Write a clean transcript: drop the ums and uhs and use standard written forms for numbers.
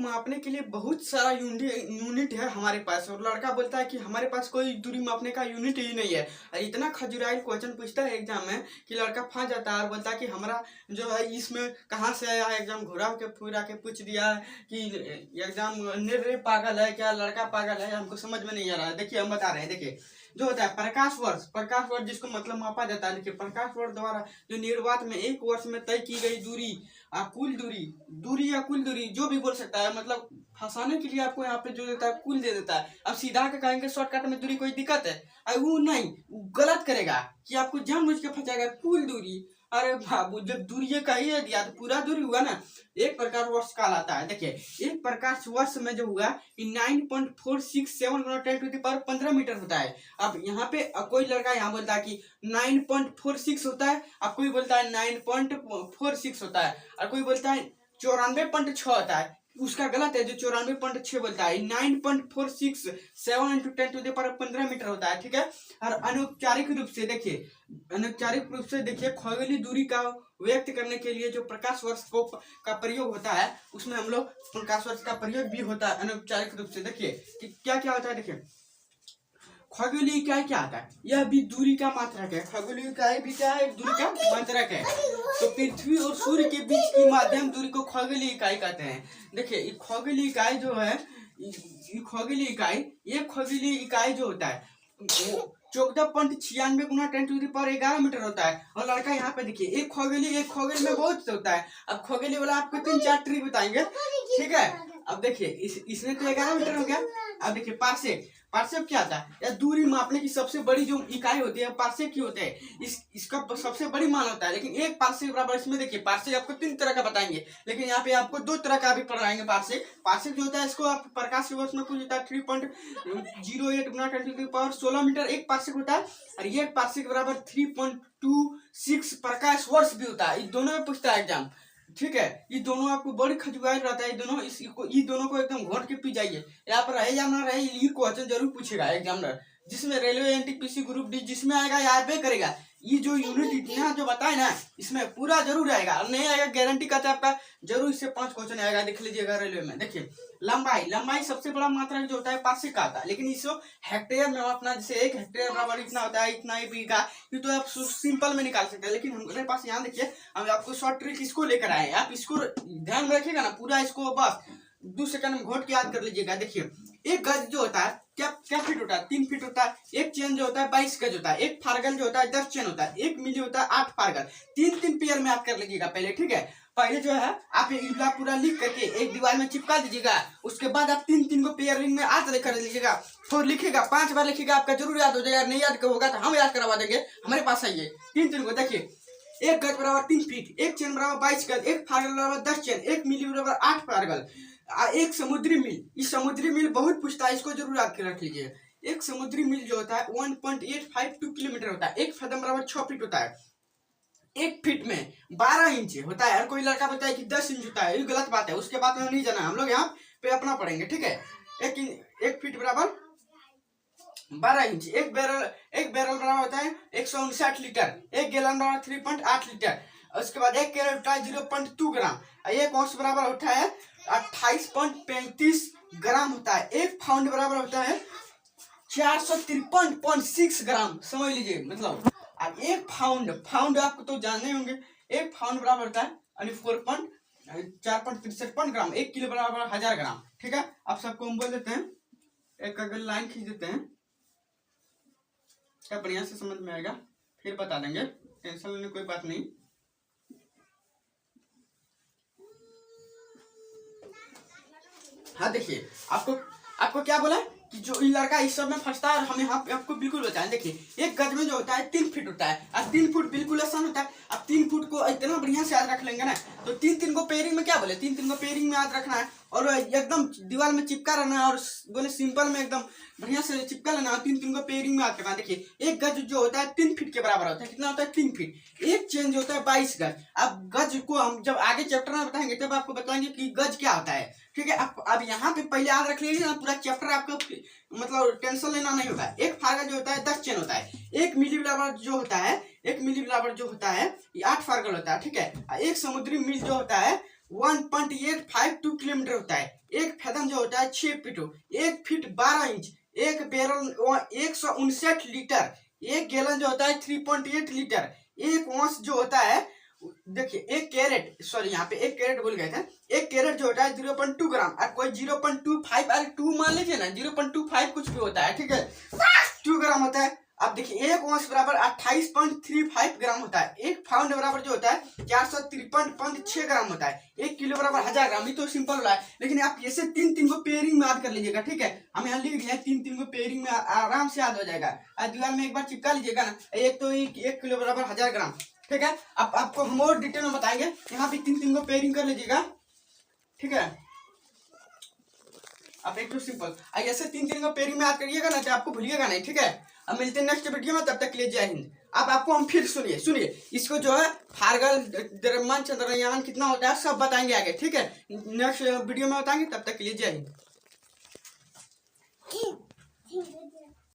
मापने के लिए बहुत सारा यूनिट है हमारे पास, और लड़का बोलता है कि हमारे पास कोई दूरी मापने का यूनिट ही नहीं है। और इतना खजुराइल क्वेश्चन पूछता है एग्जाम में कि लड़का फंस जाता है और बोलता है कि हमारा जो है इसमें कहाँ से आया, एग्जाम घुरा के फुरा के पूछ दिया कि एग्जाम निर्णय पागल है क्या, लड़का पागल है, हमको समझ में नहीं आ रहा है। देखिए हम बता रहे हैं। देखिए जो होता है प्रकाश वर्ष जिसको मतलब मापा जाता है। देखिए प्रकाश वर्ष द्वारा जो निर्वात में एक वर्ष में तय की गई दूरी, कुल दूरी या कुल दूरी जो भी बोल सकता है, मतलब फंसाने के लिए आपको यहाँ पे जो देता है कुल दे देता है। अब सीधा के कहेंगे शॉर्टकट में दूरी कोई दिक्कत है, वो नहीं, वो गलत करेगा कि आपको जानबूझ के फंसाएगा कुल दूरी। अरे बाबू जब दूरी का ही दिया तो पूरा दूरी हुआ ना, एक प्रकाश वर्ष कहलाता है। देखिए एक प्रकाश वर्ष में जो हुआ 9.467 × 10⁻15 मीटर होता है। अब यहाँ पे कोई लड़का यहाँ बोलता है कि 9.46 होता है, अब कोई बोलता है 9.46 होता है, और कोई बोलता है 94.6 होता है। उसका गलत है, जो 94.6 बोलता है 9.467 × 10⁻15 मीटर होता है। ठीक है। और अनौपचारिक रूप से देखिए खगोलीय दूरी का व्यक्त करने के लिए जो प्रकाश वर्ष का प्रयोग होता है, उसमें हम लोग प्रकाश वर्ष का प्रयोग भी होता है अनौपचारिक रूप से। देखिए कि क्या क्या होता है। देखिए खगोलीय इकाई क्या आता है, यह भी दूरी का मात्रक है। खगोलीय इकाई भी क्या है, दूरी का मात्रक है। तो पृथ्वी और सूर्य के बीच की माध्यम दूरी को खगोलीय इकाई कहते हैं। देखिए खगोलीय इकाई जो है, खगोलीय इकाई जो होता है 14.96 × 10⁻11 मीटर होता है। और लड़का यहाँ पे देखिए एक खगोलीय में बहुत होता है। अब खगोलीय वाला आपको 3-4 ट्रिक बताएंगे। ठीक है। अब देखिए इसमें तो 11 मीटर हो गया। अब देखिए पार्सेक क्या आता है, या दूरी मापने की सबसे बड़ी जो इकाई होती है पार्सेक की होते हैं। इसका सबसे बड़ी मान होता है। लेकिन एक पार्सेक बराबर, इसमें देखिए पार्सेक आपको 3 तरह का बताएंगे, लेकिन यहाँ पे आपको 2 तरह का भी पढ़ाएंगे। पार्सेक जो होता है इसको आप प्रकाश के वर्ष में कुछ होता है 3.08 × 10⁻16 मीटर एक पार्सेक होता है। और ये पार्सेक बराबर 3.26 प्रकाश वर्ष भी होता है। ये दोनों में पूछता है एग्जाम। ठीक है। ये दोनों आपको बड़ी खजुआई रहता है। ये दोनों को एकदम घोट के पी जाइए। यहाँ पर रहे या ना रहे, ये क्वेश्चन जरूर पूछेगा एग्जामिनर, जिसमें रेलवे एनटीपीसी ग्रुप डी जिसमें आएगा याद भी करेगा। ये जो यूनिट इतना जो बताए ना, इसमें पूरा जरूर आएगा, और नहीं आएगा गारंटी कहते हैं आपका जरूर इससे 5 क्वेश्चन आएगा। देख लीजिएगा रेलवे में। देखिए लंबाई सबसे बड़ा मात्रा जो होता है पार्सेक का आता है, लेकिन इसको हेक्टेयर में अपना, जैसे 1 हेक्टेयर बराबर इतना होता है, इतना ही बीघा, ये तो आप सिंपल में निकाल सकते हैं। लेकिन हमारे पास यहाँ देखिए हम आपको शॉर्ट ट्रिक इसको लेकर आए। आप इसको ध्यान में रखिएगा ना, पूरा इसको बस 2 सेकंड में घोट के याद कर लीजिएगा। देखिए एक गज जो होता है क्या फीट होता है, 3 फीट होता है। एक चेन जो होता है 22 गज होता है। एक फारगल जो होता है 10 चेन होता है। एक मिली होता है 8 फारगल। 3 पेयर में आप कर लीजिएगा पहले। ठीक है। पहले जो है आप ये पूरा लिख करके एक दीवार में चिपका दीजिएगा। उसके बाद आप 3 को पेयर रिंग में आज कर लीजिएगा। तो लिखिएगा 5 बार लिखिएगा, आपका जरूर याद हो जाएगा। नहीं याद होगा तो हम याद करवा देंगे, हमारे पास आइए। 3 को देखिए, एक गज बराबर 3 फीट, एक चेन बराबर 22 गज, एक फारगल बराबर 10 चेन, एक मिली बराबर 8 फारगल, एक समुद्री मील। इस समुद्री मील बहुत पूछता है, इसको जरूर याद कर रख लीजिए। एक समुद्री मील जो होता है 1.852 किलोमीटर होता है। एक फदम बराबर 6 फीट होता है। एक फीट में 12 इंच होता है। और कोई लड़का बोलता है कि 10 इंच होता है, ये गलत बात है। उसके बाद में नहीं जाना, हम लोग यहाँ पे अपना पढ़ेंगे। ठीक है। एक फीट बराबर 12 इंच। एक बैरल बराबर होता है 159 लीटर। एक गैलन बराबर 3.8 लीटर। उसके बाद एक कैरेट होता है 0.2 ग्राम। एक औंस बराबर होता है 28.35 ग्राम होता है। एक पाउंड बराबर होता है 453.6 ग्राम, समझ लीजिए मतलब। और एक पाउंड आपको तो जानने होंगे, एक पाउंड बराबर होता है 4.63 ग्राम। 1 किलो बराबर 1000 ग्राम। ठीक है। आप सबको हम बोल देते हैं, एक अगर लाइन खींच देते हैं, क्या बढ़िया से समझ में आएगा, फिर बता देंगे, टेंशन लेने कोई बात नहीं। हाँ देखिए आपको क्या बोला कि जो ये लड़का इस सब में फंसता है, और हमें आपको बिल्कुल बताएं। देखिए एक गज में जो होता है 3 फीट होता है, और 3 फुट बिल्कुल आसान होता है। अब 3 फुट को इतना बढ़िया से याद रख लेंगे ना, तो 3 को पेयरिंग में क्या बोले, 3 को पेयरिंग में याद रखना है, और एकदम दीवार में चिपका रहना है, और बोले सिंपल में एकदम बढ़िया से चिपका लेना है। 3 को पेयरिंग में याद करना है। देखिए एक गज जो होता है 3 फीट के बराबर होता है। कितना होता है 3 फीट। एक चेन जो होता है 22 गज। अब गज को हम जब आगे चैप्टर में बताएंगे तब आपको बताएंगे कि गज क्या होता है। ठीक है। अब यहाँ पे पहले याद रख लीजिए ना, पूरा चैप्टर आपको मतलब टेंशन लेना नहीं होगा। एक फारगल जो होता है 10 चेन होता है। एक मिली बराबर जो होता है ये 8 फारगल होता है। ठीक है। एक समुद्री मील जो होता है 1.852 किलोमीटर होता है। एक फैथम जो होता है 6 फीट, 1 फीट 12 इंच, एक बैरल 159 लीटर, एक गैलन जो होता है 3.8 लीटर, एक औंस जो होता है, देखिए एक कैरेट, सॉरी यहाँ पे एक कैरेट बोल गए थे, एक कैरेट जो होता है 0.2 ग्राम, और कोई 0.25, अरे 2 मान लीजिए ना, 0.25 कुछ भी होता है, ठीक है, 2 ग्राम होता है। अब देखिए एक औंस बराबर 28.35 ग्राम होता है। एक पाउंड बराबर जो होता है 453.6 ग्राम होता है। 1 किलो बराबर 1000 ग्राम। ये तो सिंपल रहा है, लेकिन आप ऐसे तीन तीन को पेयरिंग में याद कर लीजिएगा, ठीक है। हम यहाँ लिख लिया, तीन तीन को पेयरिंग में आराम से याद हो जाएगा। दीवार में एक बार चिपका लीजिएगा ना, एक तो 1 किलो बराबर 1000 ग्राम, ठीक है। अब आपको हम और डिटेल में बताएंगे, यहाँ पे तीन तीन को पेयरिंग कर लीजिएगा, ठीक है। अब एक तो सिंपल ऐसे तीन तीन को पेयरिंग में याद करिएगा ना, तो आपको भूलिएगा नहीं, ठीक है। अब मिलते हैं नेक्स्ट वीडियो में, तब तक के लिए जय हिंद। अब आपको हम फिर सुनिए इसको जो है फारगल, द्रव्यमान, चंद्रयान कितना होता है सब बताएंगे आगे, ठीक है। नेक्स्ट वीडियो में बताएंगे, तब तक के लिए जय हिंद।